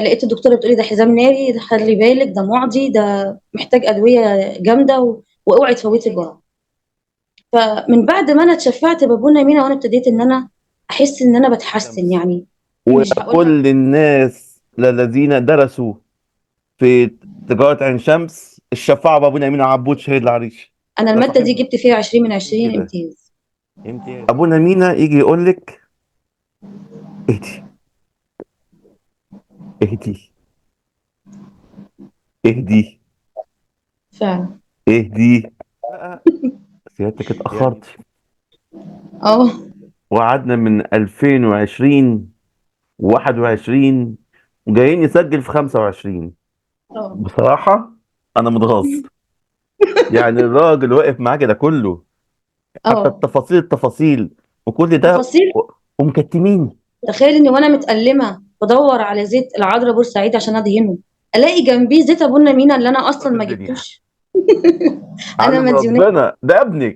لقيت الدكتوره بتقولي ده حزام ناري، ده خلي بالك ده معدي، ده محتاج ادويه جامده واوعي تفوتي الجرعه. فمن بعد ما انا اتشفعت بابونا مينا وانا ابتديت ان انا احس ان انا بتحسن شمس. يعني. مش هقولها. وكل الناس الذين درسوا في تجارة عين شمس الشفاعة بأبونا أمين عبود شهيد العريش. انا ده الماده دي صاحبنا. جبت فيها 20 من مين 20 كده؟ امتياز. امتياز. أبونا مينا يجي يقول لك اهدي، اهدي، اهدي، فعلا. اهدي. سيادتك اتأخرت. اه. وقعدنا من 2020 و21 وجايين نسجل في 25. اه. بصراحة أنا متغاظ. يعني الراجل واقف معاه كده كله، حتى اه. التفاصيل التفاصيل وكل ده تفاصيل. ومكتمين. تخيل اني وانا متألمة بدور على زيت العذراء بورسعيد عشان ادهنه، الاقي جنبيه زيت ابونا مينا اللي انا اصلا كسرت ما الدنيا. جبتوش. انا علم مديونة. ربنا ده ابنك.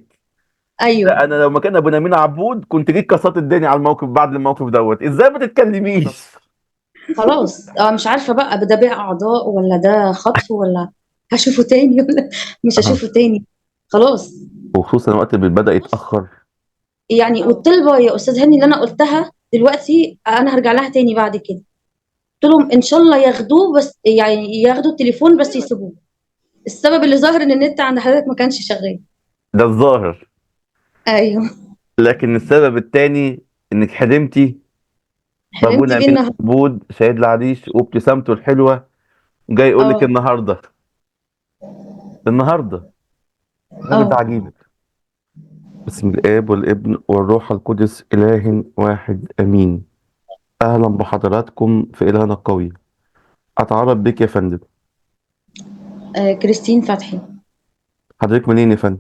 ده ايوه. انا لو مكان ابو نمين عبود كنت جيت كسرت الدنيا على الموقف. بعد الموقف دوت ازاي ما تتكلميش؟ خلاص مش عارفة بقى ده بيع اعضاء ولا ده خطف ولا هشوفه تاني ولا مش اه. هشوفه تاني. خلاص. وخصوصا وقت اللي بدأ يتأخر. يعني والطلبة يا استاذ هاني اللي انا قلتها دلوقتي انا هرجع لها تاني بعد كده. قلت لهم ان شاء الله ياخدوه بس يعني ياخدوا التليفون بس يسيبوه. السبب اللي ظاهر ان النت عند حضرتك ما كانش شغال. ده الظاهر. ايوه. لكن السبب التاني انك حلمتي حلمت بابونا بيه امين النهارده. عبود شهيد العريش وابتسامته الحلوه، جاي يقول لك اه. النهارده، النهارده. الراجل ده اه. عجيب. بسم الاب والابن والروح القدس اله واحد امين. اهلا بحضراتكم في الهنا القوي. اتعرف بك يا فندم. كريستين فتحي. حضرتك منين يا فندم؟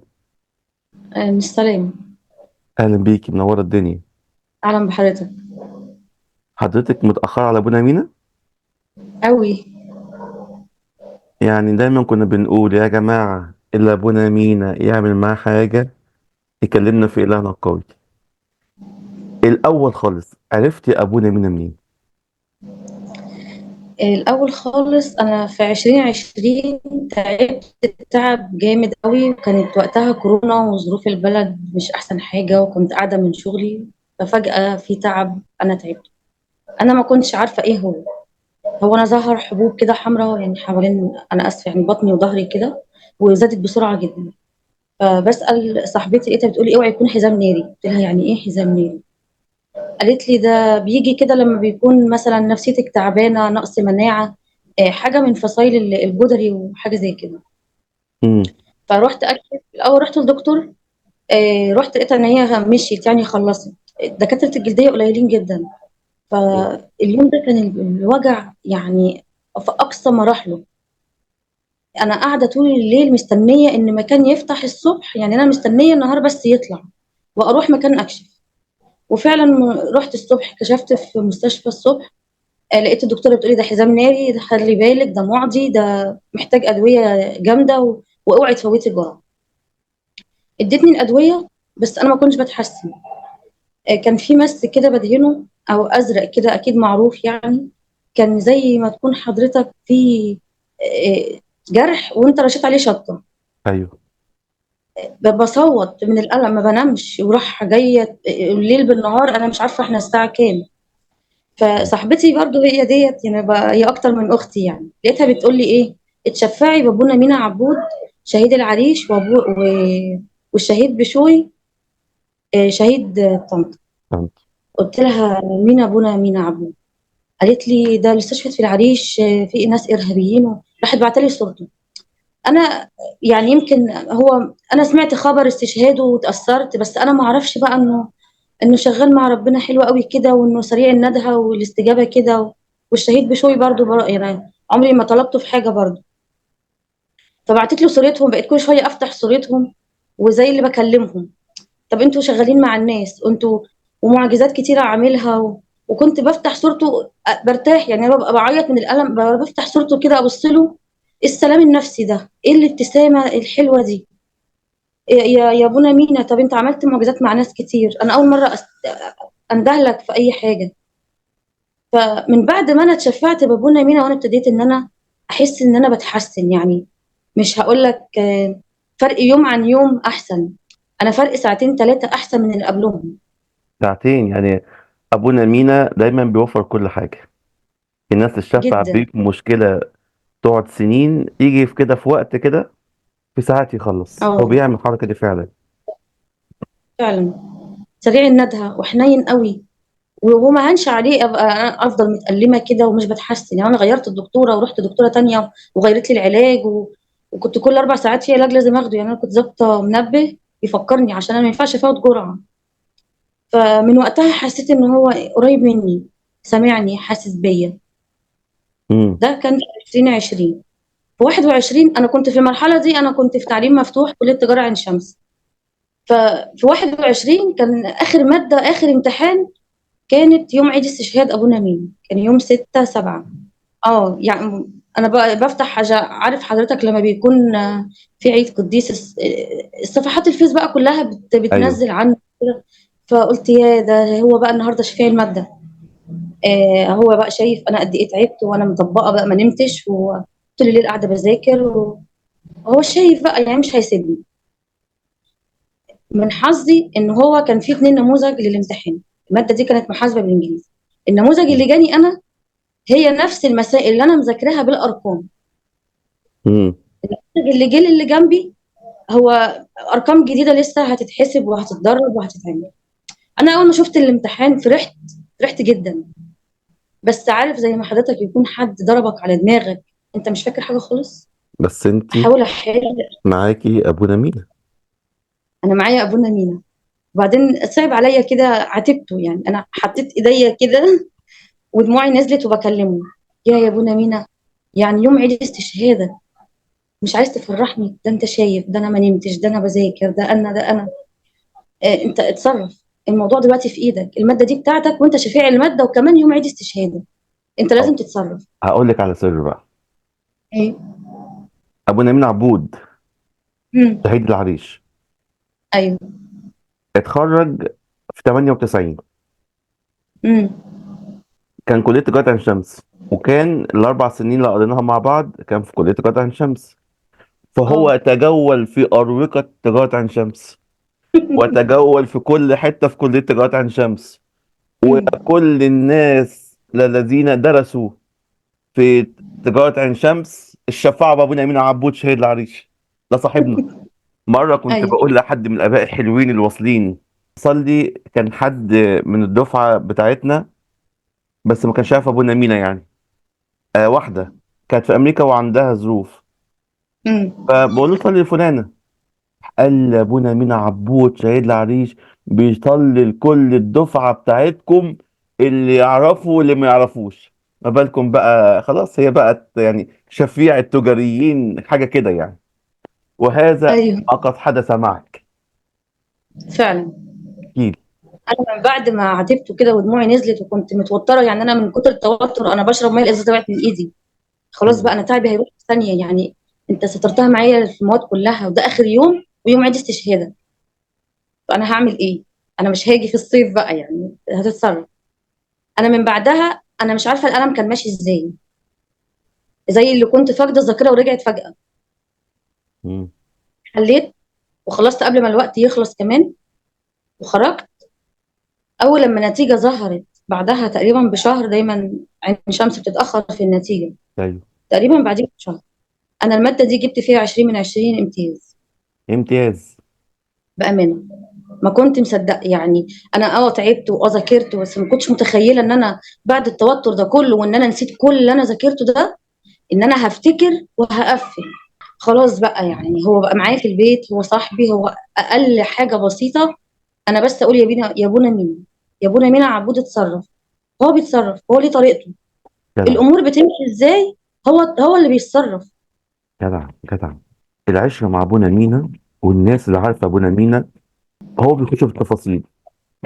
من السلام. اهلا بيكي، منوره الدنيا. اهلا بحضرتك. حضرتك متاخره على ابونا مينا. قوي. يعني دايما كنا بنقول يا جماعه اللي ابونا مينا يعمل معاه حاجه يكلمنا في الهنا القوي. الاول خالص عرفتي ابونا مينا منين؟ الاول خالص انا في 2020 تعبت تعب جامد قوي، وكانت وقتها كورونا وظروف البلد مش احسن حاجه وكنت قاعده من شغلي. ففجاه في تعب انا تعبت. انا ما كنتش عارفه ايه هو انا ظهر حبوب كده حمراء يعني حوالين، انا اسفه يعني بطني وظهري كده، وزادت بسرعه جدا. فبسال صاحبتي لقيتها بتقولي اوعي يكون حزام ناري. قلت لها يعني ايه حزام ناري؟ قالت لي ده بيجي كده لما بيكون مثلا نفسيتك تعبانه، نقص مناعه، حاجه من فصائل الجدري وحاجه زي كده. امم. فروحت اكشف الاول، رحت للدكتور. رحت لقيتها ان هي مشيت يعني خلصت. دكاتره الجلديه قليلين جدا. فاليوم ده كان الوجع يعني في اقصى مراحله. انا قاعده طول الليل مستنيه ان مكان يفتح الصبح، يعني انا مستنيه النهار بس يطلع واروح مكان اكشف. وفعلا رحت الصبح كشفت في مستشفى الصبح. لقيت الدكتوره بتقولي ده حزام ناري، ده خلي بالك ده معدي، ده محتاج ادويه جامده واوعي تفوتي الجرعه. ادتني الادويه بس انا ما كنتش بتحسن. كان في مس كده بدهنه او ازرق كده اكيد معروف يعني. كان زي ما تكون حضرتك في آه، جرح وانت رشيت عليه شطه. ايوه. بصوت من القلق ما بنامش وراح جايه الليل بالنهار، انا مش عارفه احنا الساعه كام. فصاحبتي برضو هي ديت يعني بقى هي اكتر من اختي يعني، لقيتها بتقول لي ايه، اتشفعي بابونا مينا عبود شهيد العريش والشهيد بشوي شهيد طنطا. فهمت. قلت لها مين ابونا مينا عبود؟ قالت لي ده اللي استشهد في العريش في ناس ارهابيين، راحت بعت لي صورته. انا يعني يمكن هو انا سمعت خبر استشهاده واتاثرت، بس انا ما اعرفش بقى انه شغال مع ربنا حلو قوي كده، وانه سريع الندهه والاستجابه كده. والشهيد بشوي برضو يعني عمري ما طلبته في حاجه برضو. فبعتت له صورتهم، بقيت كل شويه افتح صورتهم وزي اللي بكلمهم. طب انتوا شغالين مع الناس انتوا، ومعجزات كتيره عاملها وكنت بفتح صورته برتاح يعني، أنا ببقى بعيط من الالم بفتح صورته كده ابص له. إيه السلام النفسي ده، ايه الابتسامه الحلوه دي. يا ابونا مينا، طب انت عملت معجزات مع ناس كتير، انا اول مره اندهلك في اي حاجه. فمن بعد ما انا اتشفعت بابونا مينا وانا ابتديت ان انا احس ان انا بتحسن يعني. مش هقول لك فرق يوم عن يوم احسن، انا فرق ساعتين ثلاثه احسن من اللي قبلهم. ساعتين يعني. ابونا مينا دايما بيوفر كل حاجه. الناس تشفع جدا. بيك مشكله تقعد سنين، يجي في كده في وقت كده، في ساعات يخلص. هو اه بيعمل الحركه دي فعلا. فعلا، سريع الندهه وحنين قوي. وما هنش عليه ابقى أنا افضل متألمة كده ومش بتحسن. يعني انا غيرت الدكتورة ورحت دكتورة تانية وغيرت لي العلاج وكنت كل 4 ساعات في علاج لازم اخده. يعني انا كنت ظابطة منبه يفكرني عشان انا ما ينفعش افوت جرعة. فمن وقتها حسيت ان هو قريب مني، سامعني، حاسس بيا. امم. ده كان في 2020. في 21 انا كنت في المرحلة دي، انا كنت في تعليم مفتوح كلية تجارة عين شمس. ففي 21 كان اخر مادة اخر امتحان، كانت يوم عيد استشهاد ابونا مين، كان يوم 6/7. يعني انا بفتح حاجه. عارف حضرتك لما بيكون في عيد قديس الصفحات الفيس بقى كلها ايوه. بتنزل عنه كده. فقلت يا ده هو بقى النهارده شفيع الماده. هو بقى شايف انا قد ايه تعبت وانا مطبقه بقى ما نمتش وطول الليل قاعده بذاكر وهو شايف بقى يعني مش هيسيبني. من حظي ان هو كان في 2 نموذج للامتحان. الماده دي كانت محاسبه بالانجليزي. النموذج اللي جاني انا هي نفس المسائل اللي انا مذاكراها بالارقام. امم. اللي جه اللي جنبي هو ارقام جديده لسه هتتحسب وهتتدرب وهتتعمل. انا اول ما شفت الامتحان فرحت، فرحت جدا. بس عارف زي ما حضرتك يكون حد ضربك على دماغك، انت مش فاكر حاجه خالص. بس انت احاول احل. معاكي ابونا مينا. انا معايا ابونا مينا. وبعدين صعب عليا كده، عاتبته. يعني انا حطيت ايديا كده ودموعي نزلت وبكلمه. يا ابونا مينا، يعني يوم عيد استشهادك مش عايز تفرحني؟ ده انت شايف، ده انا ما نمتش، ده انا بذاكر، ده انا انت اتصرف. الموضوع دلوقتي في ايدك، الماده دي بتاعتك وانت شفيع الماده وكمان يوم عيد استشهاده، انت أو لازم تتصرف. هقول لك على سر بقى. ايه. ابونا مينا عبود، امم. شهيد العريش، ايوه. اتخرج في 98. امم. كان كليه تجاره عين شمس، وكان ال4 سنين اللي قضيناها مع بعض كان في كليه تجاره عين شمس. اه. فهو تجول في اروقه تجاره عين شمس، وتجول في كل حته في كليه تجاره عين شمس. امم. وكل الناس الذين درسوا في تجارة عين شمس الشفاعة بابونا أمين عبود شهيد العريش. ده صاحبنا. مرة كنت ايوه. بقول لحد من الآباء الحلوين الواصلين صلي، كان حد من الدفعة بتاعتنا بس ما كانش عارف أبونا مينا يعني. واحدة كانت في أمريكا وعندها ظروف، امم. فبقول له صلي لفلانة. قال لي أبونا مينا عبود شهيد العريش بيصلي لكل الدفعة بتاعتكم، اللي يعرفوا واللي ما يعرفوش. ما بالكم بقى، خلاص هي بقت يعني شفيع التجاريين حاجة كده يعني. وهذا ايوه ما قد حدث معك. فعلا. احكيلي. انا من بعد ما عاتبته كده ودموعي نزلت وكنت متوتره، يعني انا من كتر التوتر انا بشرب ميه الازازه وقعت من ايدي. خلاص بقى مم. انا تعبي هيروح في ثانيه يعني. انت سترتها معايا في المواد كلها وده اخر يوم ويوم عيد استشهاده، فانا هعمل ايه؟ انا مش هاجي في الصيف بقى يعني، هتتصرف. انا من بعدها انا مش عارفه الالم كان ماشي ازاي، زي اللي كنت فاقده الذاكره ورجعت فجاه. مم. حليت وخلصت قبل ما الوقت يخلص كمان وخرجت. اول لما النتيجه ظهرت بعدها تقريبا بشهر، دايما عين شمس بتتاخر في النتيجه، ايوه. تقريبا بعدين بشهر انا الماده دي جبت فيها 20 من 20 امتياز. امتياز. بامانه ما كنت مصدق يعني. انا تعبت ذاكرت، بس ما كنتش متخيله ان انا بعد التوتر ده كله وان انا نسيت كل اللي انا ذاكرته ده، ان انا هفتكر وهقفل. خلاص بقى يعني هو بقى معايا في البيت، هو صاحبي، هو اقل حاجه بسيطه انا بس اقول يا بينا يا ابونا مين، يا ابونا مين عبود اتصرف. هو بيتصرف، هو ليه طريقته. جدع. الامور بتمشي ازاي، هو اللي بيتصرف. جدع. جدع. العشرة مع ابونا مينا والناس اللي عارفة ابونا مينا، هو بيخش في التفاصيل.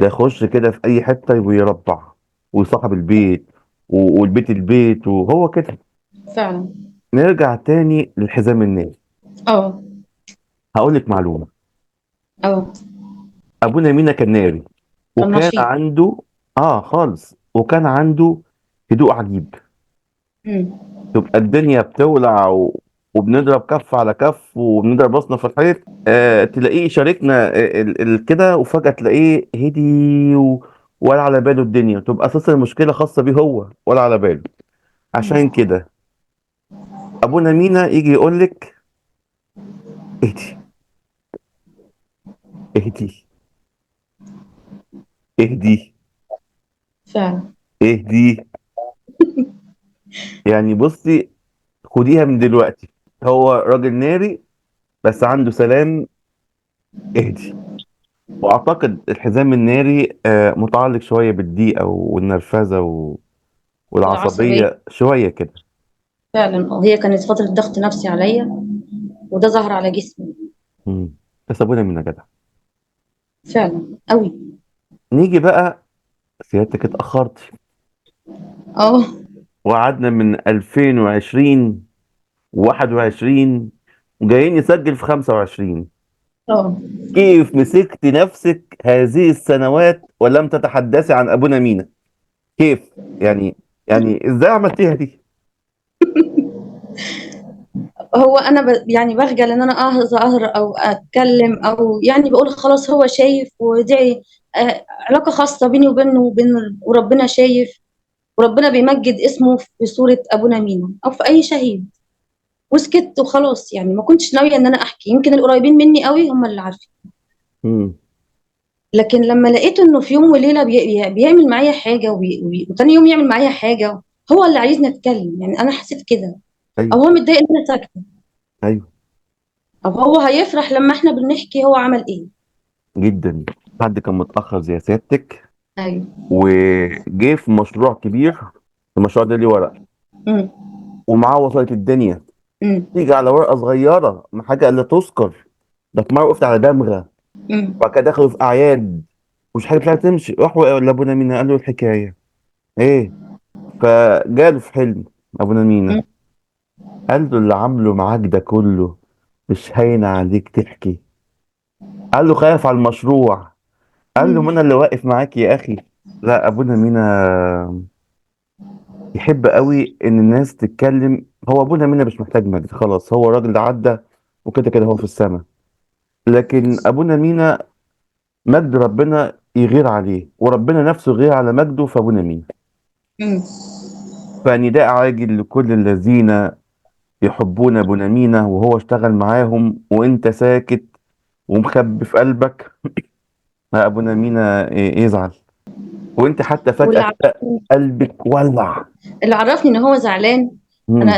ده يخش كده في اي حتة ويربع ويصاحب البيت والبيت البيت وهو كده. فعلا. نرجع تاني للحزام الناس. اه. هقول لك معلومة. اه. ابونا مينا كان ناري، كان وكان نشيط. عنده خالص، وكان عنده هدوء عجيب. إمم. تبقى الدنيا بتولع وبنضرب كف على كف وبنضرب راسنا في الحيط، تلاقيه شاركنا كده، وفجأة تلاقيه هدي ولا على باله الدنيا، تبقى اساسا المشكلة خاصة بيه هو ولا على باله. عشان إمم. كده ابونا مينا يجي يقول لك اهدي، اهدي، اهدي، فعلًا. اهدي. يعني بصي، خديها من دلوقتي، هو راجل ناري بس عنده سلام. اهدي. واعتقد الحزام الناري متعلق شويه بالضيقه والنرفزه العصبية والعصبيه شويه كده. فعلًا هي كانت فترة ضغط نفسي عليَّ وده ظهر على جسمي. مم. بس ابونا مين يا جدع. فعلًا أوي. نيجي بقى، سيادتك اتاخرت آه. وقعدنا من 2020 و21 وجايين نسجل في 25. آه. كيف مسكت نفسك هذه السنوات ولم تتحدثي عن ابونا مينا؟ كيف؟ يعني ازاي عملتيها دي؟ هو أنا يعني باخجل إن أنا أظهر أو أتكلم أو يعني باقول خلاص هو شايف ودي علاقة خاصة بيني وبينه وربنا شايف، وربنا بيمجد اسمه في صورة أبونا مينا أو في أي شهيد، وسكت وخلاص يعني ما كنتش ناوية إن أنا أحكي، يمكن القريبين مني أوي هم اللي عارفين. مم. لكن لمّا لقيت إنه في يوم وليلة بيعمل معايا حاجة وتاني يوم يعمل معايا حاجة، هو اللي عايزني أتكلم، يعني أنا حسيت كده، ايوه، أو هو متضايق إن أنا ساكتة، ايوه، أو هو هيفرح لمّا إحنا بنحكي هو عمل إيه. جدا. حد كان متاخر زي سيادتك أيوه. وجه في مشروع كبير، المشروع ده ليه ورق إمم. ومعاه وسائط الدنيا، إمم. تيجي على ورقه صغيره ما حاجه لا تذكر. ده في مره وقفت على دمغه، إمم. وبعد كده دخلوا في اعياد مش حاجه مش عارف تمشي، راح لابونا مينا قال له الحكايه ايه. فجاله في حلم ابونا مينا، إمم. قال له اللي عامله معاك ده كله مش هين عليك تحكي. قال له خايف على المشروع. قال له إمم. ما انا اللي واقف معاك يا اخي. لا ابونا مينا يحب قوي ان الناس تتكلم. هو ابونا مينا مش محتاج مجد، خلاص هو الراجل ده عدى وكده كده هو في السماء. لكن ابونا مينا مجد ربنا يغير عليه، وربنا نفسه غير على مجده في ابونا مينا. إمم. فنداء عاجل لكل الذين يحبون ابونا مينا وهو اشتغل معاهم وانت ساكت ومخبي في قلبك. ما ابونا مينا يزعل، وانت حتى فجأة واللي كده عرفني قلبك ولع. اللي عرفني إن هو زعلان، أنا امم.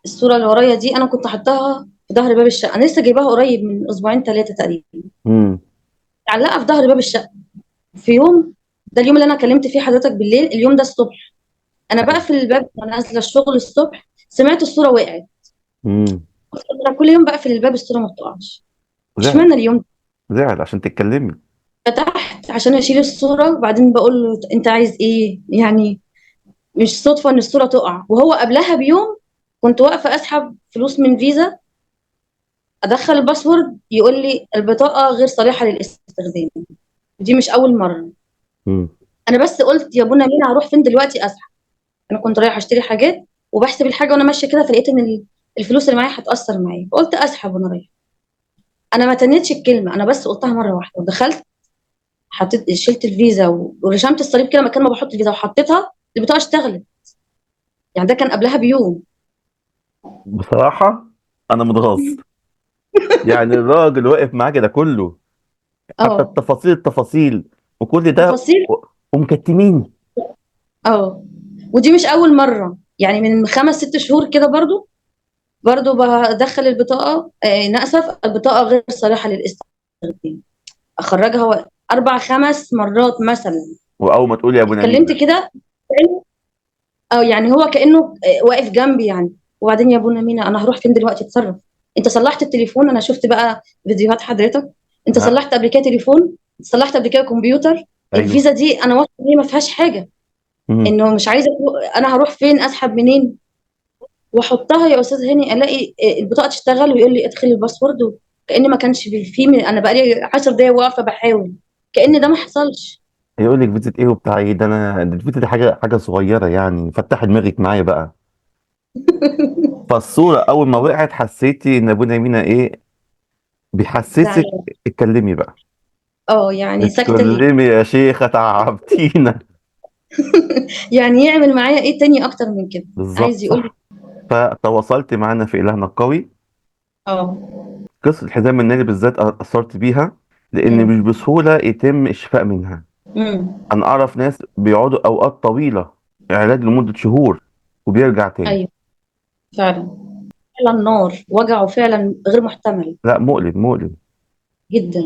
الصورة اللي ورايا دي أنا كنت حاطاها في ضهر باب الشقة، أنا لسه جايباها قريب من أسبوعين 3 تقريبًا، امم. معلقة في ضهر باب الشقة. في يوم، ده اليوم اللي أنا كلمت فيه حضرتك بالليل، اليوم ده الصبح، أنا ايوه. باقفل الباب وأنا نازلة الشغل الصبح، سمعت الصورة وقعت، امم. قُلت أنا كل يوم باقفل الباب الصورة ما بتقعش، زعل، اشمعنى اليوم ده؟ زعل عشان تتكلمي. فتحت عشان أشيل الصورة وبعدين باقول له أنت عايز إيه؟ يعني مش صدفة إن الصورة تقع، وهو قبلها بيوم كنت واقفة أسحب فلوس من فيزا، أدخّل الباسورد يقول لي البطاقة غير صالحة للاستخدام، ودي مش أول مرّة. امم. أنا بس قُلت يا بونا مينا هاروح فين دلوقتي أسحب، أنا كنت رايحة أشتري حاجات وباحسب الحاجة وأنا ماشية كده فلقيت إن الفلوس اللي معايا هتأثّر معايا، فقُلت أسحب وأنا رايحة. أنا ما تنّيتش الكلمة، أنا بس قُلتها مرّة واحدة ودخلت شِلت الفيزا ورشمت الصليب كده مكان ما باحُط الفيزا وحطيتها، البطاقة اشتغلت، يعني ده كان قبلها بيوم. بصراحة انا متغاظ. يعني الراجل واقف معاك ده كله، حتى آه. التفاصيل وكل ده تفاصيل. ومكتمين. آه. ودي مش أول مرّة، يعني من 5، 6 شهور كده برضه بادخّل البطاقة نأسف البطاقة غير صالحة للاستخدام، أخرّجها 4، 5 مرّات مثلًا. واول ما تقولي يا ابونا اتكلّمت مينا. كده كإنه يعني هو كإنه واقف جنبي يعني، وبعدين يا بونا مينا أنا هاروح فين دلوقتي اتصرّف، أنت صلّحت التليفون، أنا شُفت بقى فيديوهات حضرتك، أنت ها. صلّحت قبل كده تليفون، صلّحت قبل كده كمبيوتر، ايوه. الفيزا دي أنا واثقة إن هي ما فيهاش حاجة، امم. إنه مش عايزة أنا هاروح فين، أسحب منين، واحطها يا استاذ هاني الاقي البطاقه تشتغل ويقول لي ادخلي الباسورد، كأن ما كانش انا بقالي 10 دقايق واقفه بحاول كأن ده ما حصلش. يقول لك فيزة ايه وبتاع ايه؟ ده انا دي الفيزة دي حاجة صغيرة يعني، فتح دماغك معايا بقى. فالصورة اول ما وقعت حسيتي ان ابونا مينا ايه بيحسسك. زعلان. اتكلمي بقى. يعني ساكتة ليه؟ اتكلمي يا شيخة تعبتينا. يعني يعمل معايا ايه تاني اكتر من كده؟ بالظبط عايز يقول لي. صح. فتواصلت معانا في إلهنا القوي. اه. قصة الحزام الناري بالذات أثرت بيها، لأن مش امم. بسهولة يتم الشفاء منها. امم. أنا أعرف ناس بيقعدوا أوقات طويلة، علاج لمدة شهور، وبيرجع تاني. ايوه، فعلا. فعلا نار وجعه فعلا غير محتمل لا، مؤلم مؤلم. جدا.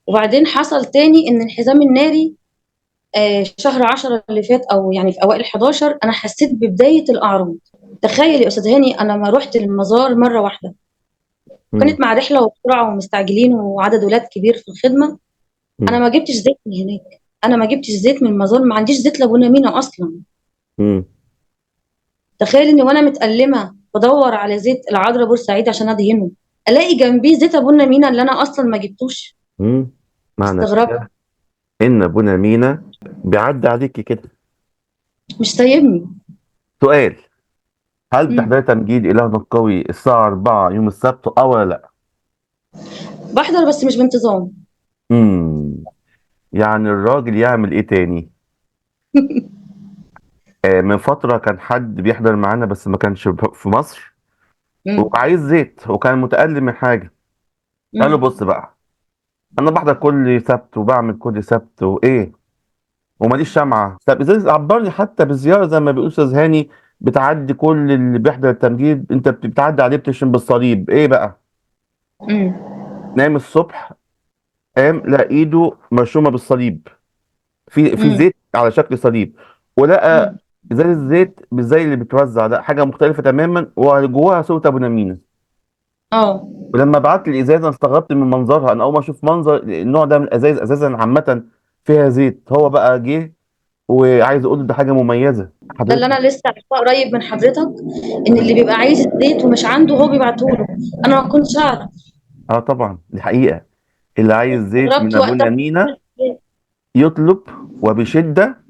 وبعدين حصل تاني ان الحزام الناري، شهر 10 اللي فات، او يعني في اوائل 11 انا حسيت ببدايه الاعراض. تخيل يا استاذ هاني، انا ما رحت المزار مره واحده، مم. كانت مع رحله وبسرعه ومستعجلين وعدد ولاد كبير في الخدمه. انا مم. ما جبتش زيت من هناك، انا ما جبتش زيت من المزار، ما عنديش زيت لابونا مينا اصلا. مم. تخيل اني وانا متألمة بدور على زيت العذراء بورسعيد عشان ادهنه، الاقي جنبيه زيت ابونا مينا اللي انا اصلا ما جبتوش. مم. معنى مستغربة. كده إن أبونا مينا بيعدي عليكي كده. مش سايبني. سؤال: هل مم. بتحضري تمجيد إلهنا القوي الساعة 4 يوم السبت ولا لأ؟ بحضر بس مش بانتظام. مم. يعني الراجل يعمل إيه تاني؟ من فترة كان حد بيحضر معانا بس ما كانش في مصر، مم. وعايز زيت وكان متألم من حاجة. قال له مم. بص بقى، أنا بحضر كل سبت وبعمل كل سبت وإيه، وماليش شمعة. طب إزاي عبرني حتى بزيارة زي ما بيقول أستاذ هاني؟ بتعدي كل اللي بيحضر التمجيد، أنت بتعدي عليه بتشم بالصليب إيه بقى؟ مم. نام الصبح، قام لقى إيده مرشومة بالصليب، في مم. زيت على شكل صليب، ولقى مم. ازاز الزيت مش زي اللي بيتوزع ده، حاجة مختلفة تماما وجواها صورة أبو نمينة. اه. ولما بعت لي الازازه انا استغربت من منظرها، انا اول ما اشوف منظر النوع ده من الازايز اساسا عامه فيها زيت، هو بقى جه وعايز اقول له ده حاجه مميزه ده اللي حضرتك. انا لسه عارفاه قريب من حضرتك، ان اللي بيبقى عايز الزيت ومش عنده هو بيبعته له. انا ما كنتش اعرف. اه طبعا دي حقيقه، اللي عايز زيت من استغربت ابو وقتها. نمينه يطلب وبشده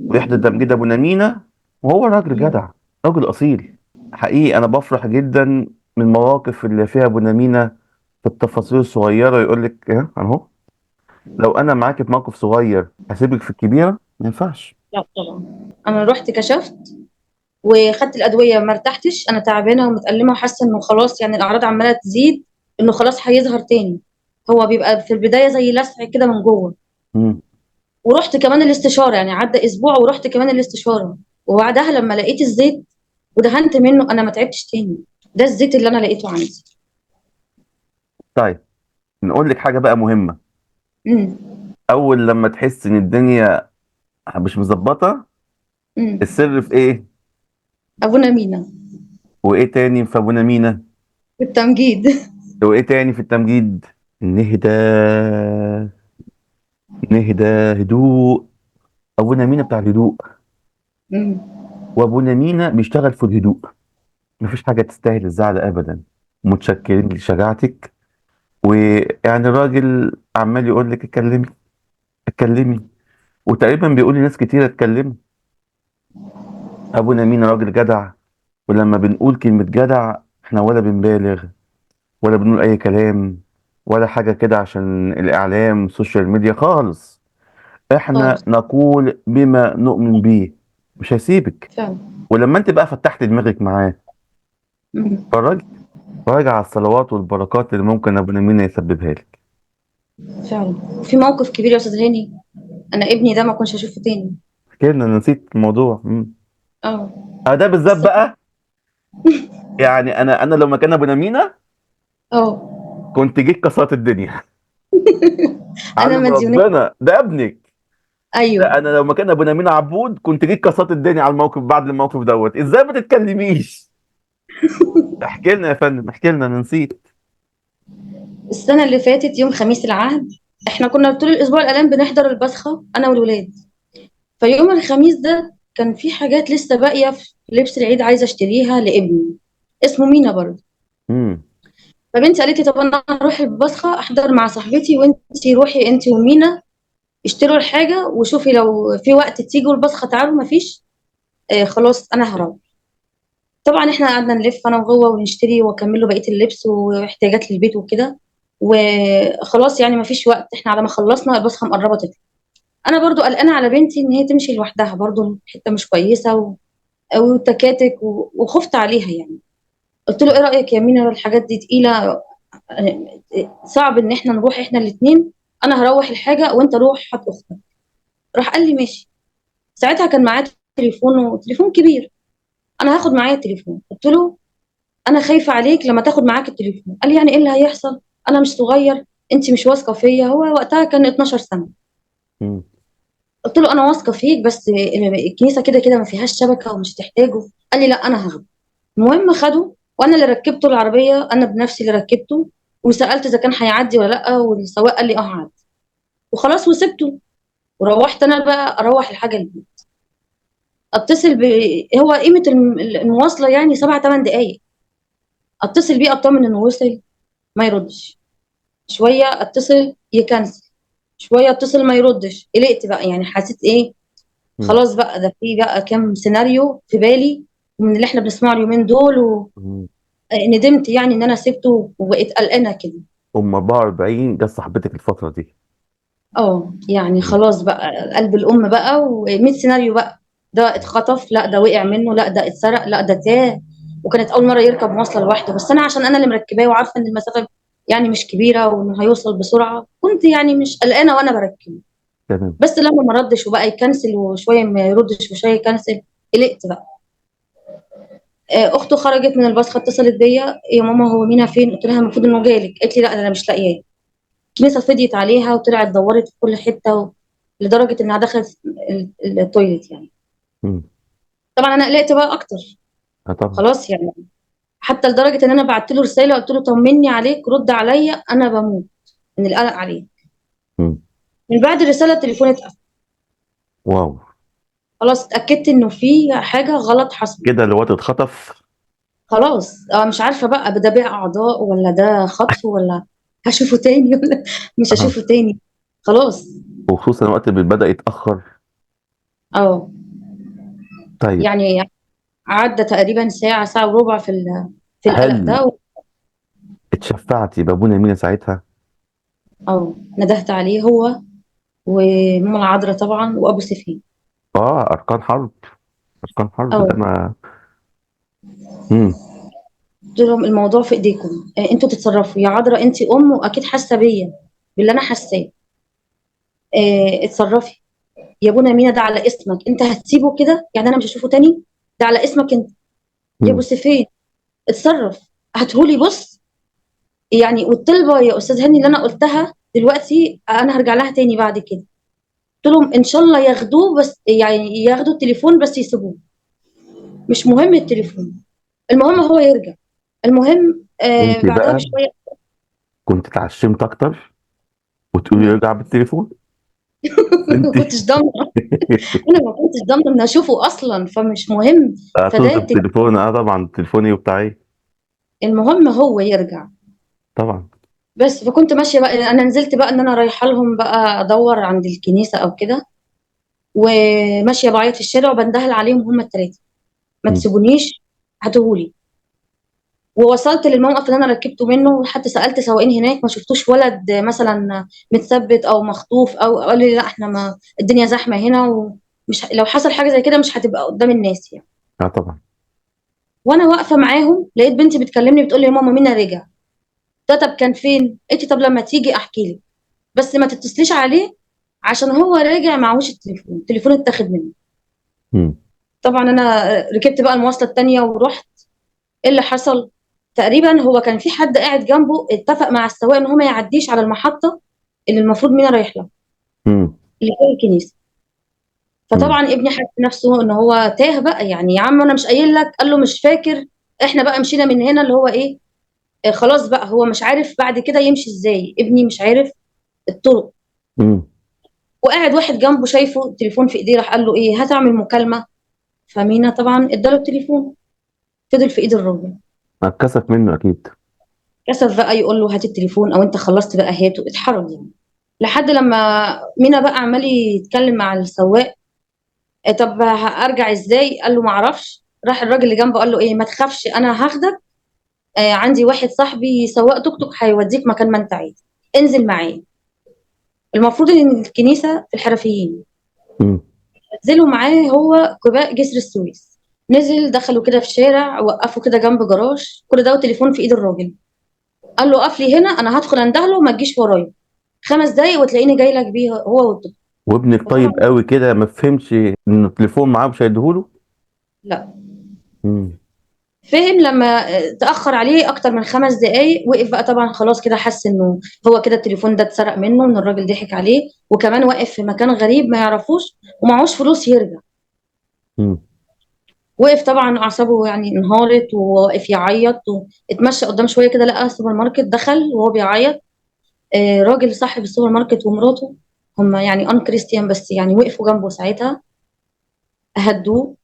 ويحضر تمجيد ابو نمينه، وهو راجل مم. جدع، راجل اصيل. حقيقي انا بفرح جدا من المواقف اللي فيها ابو نمينه، في التفاصيل الصغيره يقول لك اهو، لو انا معاك في موقف صغير هسيبك في الكبيره، ما ينفعش. لا طبعا. انا رحت كشفت وخدت الادويه، ما ارتحتش، انا تعبانه ومتالمه وحاسه انه خلاص يعني الاعراض عماله تزيد، انه خلاص هيظهر تاني. هو بيبقى في البدايه زي لسع كده من جوه. مم. ورحت كمان الاستشاره، يعني عدى اسبوع ورحت كمان الاستشاره. وبعدها لما لقيت الزيت ودهنت منه انا ما تعبتش تاني. ده الزيت اللي انا لقيته عندي. طيب نقول لك حاجة بقى مهمة. امم. أول لما تحس إن الدنيا مش مظبطة، امم. السر في إيه؟ ابونا مينا. وإيه تاني في أبونا مينا؟ بالتمجيد. وإيه تاني في التمجيد؟ نهدى، نهدى، هدوء. أبونا مينا بتاع الهدوء، امم. وأبونا مينا بيشتغل في الهدوء. مفيش حاجة تستاهل الزعل أبدا. متشكرين لشجاعتك. ويعني الراجل عمال يقول لك اتكلمي اتكلمي، وتقريبا بيقول لناس كتير اتكلموا. أبونا مينا راجل جدع، ولما بنقول كلمة جدع احنا ولا بنبالغ ولا بنقول اي كلام ولا حاجة كده عشان الاعلام السوشيال ميديا خالص. احنا خالص. نقول بما نؤمن بيه، مش هيسيبك. فعلا. ولما انت بقى فتحت دماغك معاه، امم. فرج فرج على الصلوات والبركات اللي ممكن ابونا مينا يسببها لك. فعلا. في موقف كبير يا استاذ هاني، انا ابني ده ما كنتش اشوفه تاني. كده انا نسيت الموضوع. اه. ده بالذات بقى، يعني انا لو مكان ابونا مينا اه. كنت جيت كسرت الدنيا. انا علم مديونيه. ربنا ده ابنك. ايوه. لا انا لو مكان ابو نمير عبود كنت جيت كسرت الدنيا على الموقف. بعد الموقف دوت ازاي ما تتكلميش؟ احكي لنا يا فندم، احكي لنا، انا نسيت. السنه اللي فاتت يوم خميس العهد، احنا كنا طول الاسبوع الالام بنحضر البصخه انا والولاد. فيوم الخميس ده كان في حاجات لسه باقيه في لبس العيد عايزه اشتريها لابني، اسمه مينا برضه. امم. فبنتي قالت لي طب انا هروح البصخه احضر مع صاحبتي وانتي روحي انتي ومينا اشتروا الحاجه وشوفي لو في وقت تيجوا البصخه تعالوا، مفيش خلاص انا هروح. طبعا احنا قعدنا نلف انا وهو ونشتري واكمل له بقيه اللبس واحتياجات للبيت وكده، وخلاص يعني مفيش وقت. احنا على ما خلصنا البصخه مقربه تطلع. انا برضو قلقانه على بنتي ان هي تمشي لوحدها، برضو حته مش كويسه وتكاتك وخفت عليها يعني. قلت له ايه رايك يا مينا، الحاجات دي تقيله، صعب ان احنا نروح احنا الاثنين، انا هروح الحاجه وانت روح هات اختك. راح قال لي ماشي. ساعتها كان معاه تليفون وتليفون كبير، انا هاخد معايا التليفون. قلت له انا خايفه عليك لما تاخد معاك التليفون. قال لي يعني ايه اللي هيحصل، انا مش صغير، انت مش واثقه فيا. هو وقتها كان 12 سنه. مم. قلت له انا واثقه فيك، بس الكنيسه كده كده ما فيهاش شبكه ومش تحتاجه. قال لي لا انا هاخده. المهم خده، وانا اللي ركبته العربيه، انا بنفسي اللي ركبته، وسالت اذا كان هيعدي ولا لا، والسواق قال لي اه هعدي. وخلاص وسبته، وروحت انا بقى اروح الحاجه البيت. اتصل ب هو قيمه المواصله يعني 7 8 دقائق. اتصل بيه اطمن انه وصل، ما يردش. شويه اتصل يكنسل، شويه اتصل ما يردش. قلقت بقى يعني، حسيت ايه، مم. خلاص بقى ده في بقى كام سيناريو في بالي من اللي احنا بنسمعه اليومين دول. مم. وندمت يعني ان انا سبته وبقيت قلقانه كده. ام 44 جت صاحبتك الفتره دي؟ اه يعني مم. خلاص بقى قلب الام بقى، و100 سيناريو بقى. ده اتخطف، لا ده وقع منه، لا ده اتسرق، لا ده تاه. وكانت اول مره يركب مواصله لوحده، بس انا عشان انا اللي مركباه وعارفه ان المسافه يعني مش كبيره وانه هيوصل بسرعه، كنت يعني مش قلقانه وانا بركبه. تمام. بس لما ما ردش وبقى يكنسل وشويه ما يردش وشويه يكنسل، قلقت بقى. اخته خرجت من الباص، اتصلت بيا يا ماما هو مينا فين؟ قلت لها المفروض انه جالك. قالت لي لا انا مش لاقياه. الكنيسه فضيت عليها وطلعت دورت في كل حته لدرجه انها دخلت التويليت يعني. مم. طبعا انا قلقت بقى اكتر. اه طبعا. خلاص يعني، حتى لدرجه ان انا بعت له رساله قلت له طمني عليك، رد عليا انا بموت من القلق عليه. مم. من بعد الرساله التليفون اتقفل. واو. خلاص اتاكدت انه في حاجه غلط حصلت. كده الوقت اتخطف. خلاص مش عارفه بقى ده بيع اعضاء ولا ده خطف ولا هشوفه تاني ولا مش اه، هشوفه تاني. خلاص. وخصوصا الوقت اللي بدأ يتأخر. اه طيب، يعني عدى تقريبا ساعه، ساعه وربع في القلق هل ده. اتشفعتي بابونا مينا ساعتها؟ اه ندهت عليه هو وماما العذراء طبعا وابو سفين. اه، اركان حرب. اركان حرب ده اه ما. مم. قلت لهم الموضوع في ايديكم، انتوا تتصرفوا. يا عذراء انت ام واكيد حاسه بيا باللي انا حاساه، اتصرفي. يا ابونا مينا ده على اسمك، انت هتسيبه كده يعني انا مش هشوفه تاني؟ ده على اسمك انت. يا ابو مم. سفين اتصرف، هاتهولي بص يعني. والطلبه يا استاذ هاني اللي انا قلتها دلوقتي انا هرجع لها تاني بعد كده. قلت لهم ان شاء الله ياخدوه، بس يعني ياخدوا التليفون بس يسيبوه، مش مهم التليفون، المهم هو يرجع. المهم انت بعدها بقى بشويه. كنت اتعشمت اكتر وتقولي مم. ارجع بالتليفون. انت ما كنتش ضامنه. انا ما كنتش ضامنه ان اشوفه اصلا، فمش مهم. فده هتطلب تليفون؟ اه طبعا، تليفوني وبتاعي. المهم هو يرجع. طبعا. بس فكنت ماشيه بقى، انا نزلت بقى ان انا رايحه لهم بقى ادور عند الكنيسه او كده، وماشيه بعيط في الشارع وبندهل عليهم هم الثلاثه، ما مم. تسيبونيش هاتوهولي. ووصلت للموقف اللي انا ركبته منه، وحتى سالت سواقين هناك ما شفتوش ولد مثلا متثبت او مخطوف، او قال لي لا احنا ما الدنيا زحمه هنا، ومش لو حصل حاجه زي كده مش هتبقى قدام الناس يعني. اه طبعا. وانا واقفه معاهم لقيت بنتي بتكلمني بتقول لي يا ماما مينا رجع. ده طب كان فين؟ قلت طب لما تيجي احكي لك، بس ما تتصليش عليه عشان هو راجع معهوش التليفون، التليفون اتاخد منه. مم. طبعا انا ركبت بقى المواصله التانيه ورحت. ايه اللي حصل؟ تقريبا هو كان في حد قاعد جنبه اتفق مع السواق ان هو ما يعديش على المحطه اللي المفروض مينا رايح لها، مم. اللي فيها الكنيسه. مم. فطبعا ابني حس نفسه ان هو تاه بقى، يعني يا عم انا مش قايل لك؟ قال له مش فاكر. احنا بقى مشينا من هنا اللي هو ايه، خلاص بقى هو مش عارف بعد كده يمشي ازاي، ابني مش عارف الطرق. مم. وقاعد واحد جنبه شايفه التليفون في ايديه، راح قال له ايه هات اعمل مكالمه. فمينا طبعا اداله التليفون، فضل في ايد الراجل. اتكسف منه اكيد. كسف بقى يقول له هات التليفون او انت خلصت بقى هاته، اتحرج يعني. لحد لما مينا بقى عمال يتكلم مع السواق. طب ارجع ازاي؟ قال له ما اعرفش. راح الراجل اللي جنبه قال له ايه، ما تخافش انا هاخدك. عندي واحد صاحبي سواق توك توك هيوديك مكان ما انت عايز، انزل معايا. المفروض ان الكنيسه في الحرفيين. مم. نزلوا معاه هو قباء جسر السويس. نزل دخلوا كده في شارع، وقفوا كده جنب جراج، كل ده والتليفون في ايد الراجل. قال له اقف لي هنا، انا هدخل اندهله وما تجيش ورايا. 5 دقايق وتلاقيني جاي لك بيه هو والدكتور. وابنك وطبعا طيب قوي كده ما فهمش ان التليفون معاه مش هيديهوله؟ لا، مم. فهم لما تأخر عليه أكتر من 5 دقايق. وقف بقى طبعا خلاص كده، حس إنه هو كده التليفون ده اتسرق منه، إن الراجل ضحك عليه، وكمان واقف في مكان غريب ما يعرفوش ومعهوش فلوس يرجع. مم. وقف طبعا أعصابه يعني انهارت، وواقف يعيط. واتمشى قدام شوية كده لقى سوبر ماركت، دخل وهو بيعيط. راجل صاحب السوبر ماركت ومراته، هم يعني ان كريستيان، بس يعني وقفوا جنبه ساعتها، هدوه.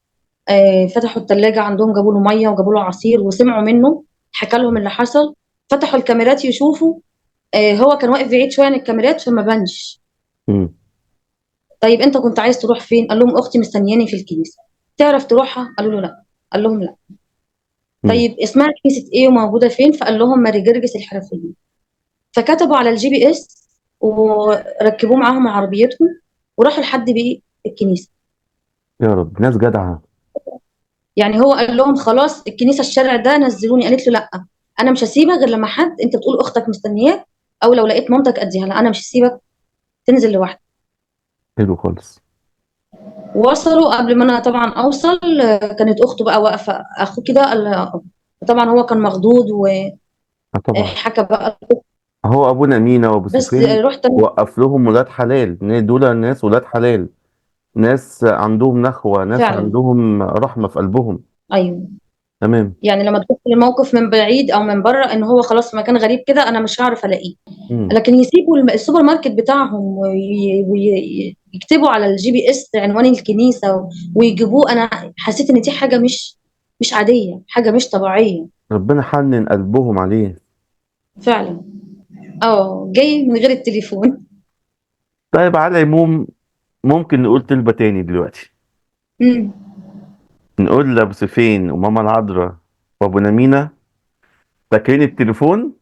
فتحوا الثلاجة عندهم، جابوا له مية وجابوا له عصير، وسمعوا منه، حكى لهم اللي حصل. فتحوا الكاميرات يشوفوا. هو كان واقف بعيد شوية عن الكاميرات فما بانش. مم. طيب انت كنت عايز تروح فين؟ قال لهم اختي مستنياني في الكنيسة، تعرف تروحها؟ قالوا له لا. قال لهم لا. مم. طيب اسمها كنيسة ايه وموجودة فين؟ فقال لهم ماري جرجس الحرفيين. فكتبوا على الجي بي اس وركبوه معاهم عربيتهم، وراحوا لحد بيه الكنيسة. يا رب، ناس جدعة. يعني هو قال لهم خلاص الكنيسه الشارع ده، نزلوني. قالت له لا، انا مش هسيبك غير لما حد، انت بتقول اختك مستنياك، او لو لقيت مامتك اديها لها، انا مش هسيبك تنزل لوحدك. حلو خالص. وصلوا قبل ما انا طبعا اوصل. كانت اخته بقى واقفه، اخوه كده قال. طبعا هو كان مخضوض اه طبعا. وحكى بقى. هو ابونا مينا وابو بس سفين رحت أنا. وقف لهم ولاد حلال، دول ناس ولاد حلال، ناس عندهم نخوة، ناس فعلا. عندهم رحمة في قلبهم. ايوه. تمام. يعني لما تبص الموقف من بعيد او من بره ان هو خلاص في مكان غريب كده، انا مش هعرف الاقيه. مم. لكن يسيبوا السوبر ماركت بتاعهم ويكتبوا على الجي بي اس عنوان الكنيسة ويجيبوه. انا حسيت ان دي حاجة مش عادية، حاجة مش طبيعية. ربنا حنن قلبهم عليه. فعلا. اه، جاي من غير التليفون. طيب على العموم، ممكن نقول طلبة تاني دلوقتي. امم. نقول لأبو سفين وماما العذراء وأبونا مينا، فاكرين التليفون؟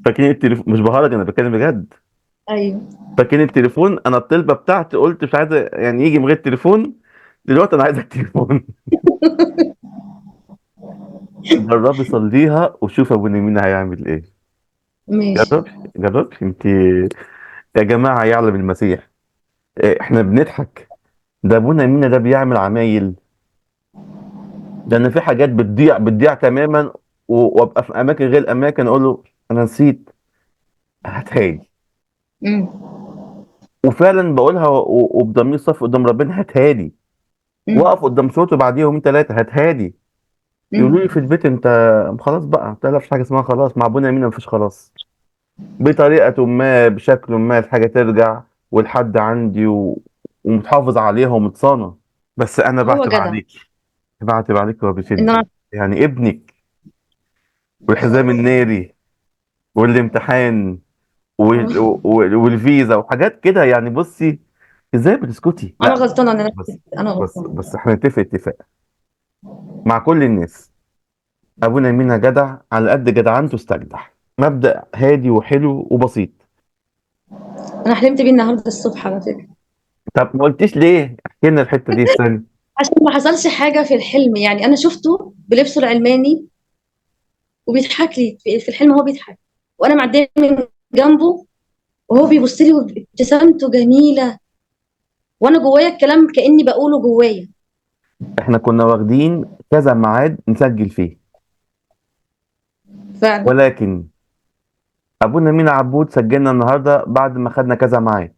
فاكرين التليفون؟ مش بهرج، أنا بتكلم بجد. ايوه. فاكرين التليفون؟ أنا الطلبة بتاعتي قلت مش عايز يعني يجي من غير تليفون. دلوقتي أنا عايز التليفون. جربي صليها وشوف أبونا مينا هيعمل إيه. ماشي. جربي. جربي أنت. يا جماعة يعلم المسيح، إحنا بنضحك، ده أبونا مينا ده بيعمل عمايل. ده أنا في حاجات بتضيع تماما، وابقى في اماكن غير اماكن اقول له انا نسيت، هاتها. امم. وفعلا بقولها وبضمير صف قدام ربنا، هاتها لي. امم. واقف قدام صوته بعديها يومين ثلاثه، هاتها لي. يقولوا لي في امم. البيت انت خلاص بقى، ما تعرفش حاجه اسمها خلاص، مع ابونا مين مفيش خلاص. بطريقه ما، بشكل ما، الحاجه ترجع والحد عندي ومتحافظ عليها ومتصانه. بس انا هو بعتب جدع. عليك، بعتب عليك ان وبشده. انا. يعني ابنك والحزام الناري والامتحان والفيزا وحاجات كده، يعني بصي، ازاي بتسكتي؟ انا لا. غلطانه ان انا. بس انا بس غلطانه. بس احنا نتفق اتفاق مع كل الناس. ابونا مينا جدع على قد جدعنته، استجدع. مبدأ هادي وحلو وبسيط. انا حلمت بيه النهارده الصبح على فكره. طب ما قلتيش ليه؟ احكي لنا الحته دي استنى. عشان ما حصلش حاجه في الحلم، يعني انا شفته بلبسه العلماني وبيضحك لي في الحلم، هو بيضحك وانا معديه من جنبه، وهو بيبص لي وابتسامته جميله، وانا جوايا الكلام كاني بقوله جوايا. احنا كنا واخدين كذا ميعاد نسجل فيه، فعلا. ولكن ابونا مينا عبود سجلنا النهارده بعد ما خدنا كذا ميعاد.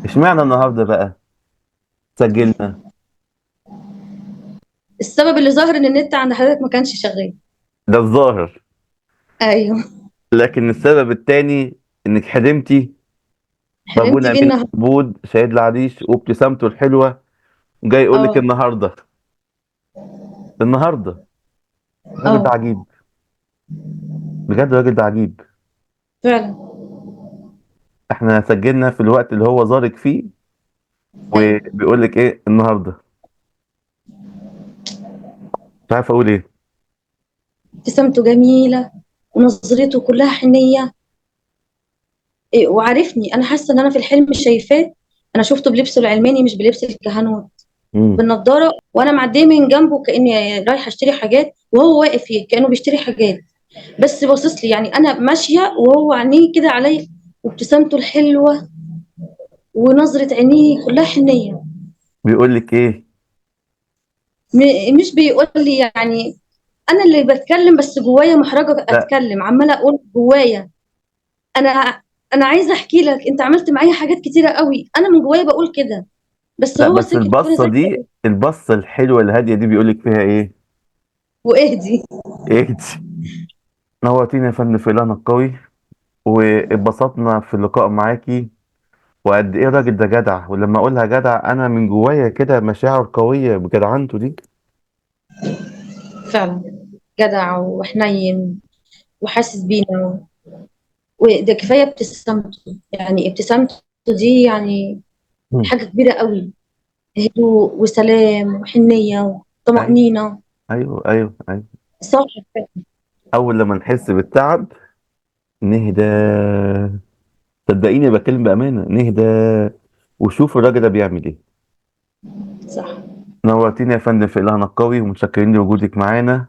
اشمعنى النهارده بقى سجلنا؟ السبب اللي ظاهر ان النت عند حضرتك ما كانش شغال. ده الظاهر. ايوه. لكن السبب التاني انك حلمتي حلمت بابونا بيه امين النهارده. عبود شهيد العريش وابتسامته الحلوه، وجاي يقول لك اه. النهارده. النهارده. الراجل ده اه. عجيب، بجد الراجل ده عجيب. فعلا. احنا سجلنا في الوقت اللي هو زارك فيه، ايوه، وبيقول لك ايه النهارده؟ مش عارف اقول ايه. ابتسامته جميله ونظرته كلها حنيه. وعارفني، انا حاسه ان انا في الحلم شايفاه. انا شفته بلبسه العلماني مش بلبس الكهنوت، امم. بالنضاره، وانا معديه من جنبه كاني رايحه اشتري حاجات، وهو واقف فيه كانه بيشتري حاجات، بس باصص لي، يعني انا ماشيه وهو عينيه كده عليا، وابتسامته الحلوه ونظره عينيه كلها حنيه. بيقول لك ايه؟ مش بيقول لي يعني، انا اللي بتكلم بس جوايا محرجه لا اتكلم، عماله اقول جوايا. انا انا عايزه احكي لك، انت عملت معايا حاجات كتيره قوي، انا من جوايا بقول كده، بس لا، هو بس سكت وانا البصه ساكته. دي، البصه الحلوه الهاديه دي، بيقول لك فيها ايه؟ واهدي. ايه دي؟ نورتيني يا فندم في إلهنا القوي، واتبسطنا في اللقاء معاكي. وقد ايه الراجل ده جدع، ولما اقولها جدع انا من جوايا كده مشاعر قويه بجدعنته دي. فعلا جدع وحنين وحاسس بينا، وده كفايه ابتسامته، يعني ابتسامته دي يعني مم. حاجه كبيره قوي. هدوء وسلام وحنيه ايوه وطمانينه. ايوه ايوه ايوه. صاحب فعلا. اول لما نحس بالتعب نهدى. صدقيني بتكلم بامانه، نهدى وشوف الراجل ده بيعمل ايه. صح. نورتيني يا فندم في إلهنا القوي، ومتشكرين لوجودك معانا.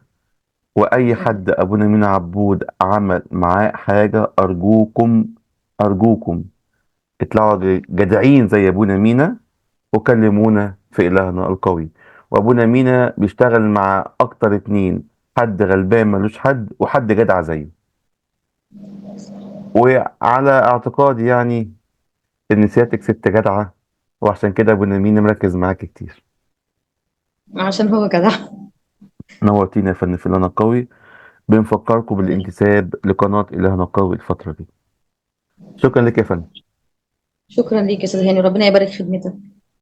واي حد ابونا مينا عبود عمل معاه حاجه، ارجوكم ارجوكم اطلعوا جدعين زي ابونا مينا، وكلمونا في إلهنا القوي. وابونا مينا بيشتغل مع اكتر اتنين: حد غلبان ملوش حد، وحد جدع زيه. وعلى اعتقادي يعني ان سيادتك ست جدعة، وعشان كده ابونا مينا مركز معاك كتير. عشان هو جدع. نورتينا يا فندم في إلهنا القوي. بنفكركم بالانتساب لقناة إلهنا القوي الفترة دي. شكرا لك يا فندم. شكرا ليك يا استاذ هاني، ربنا يبارك خدمتك.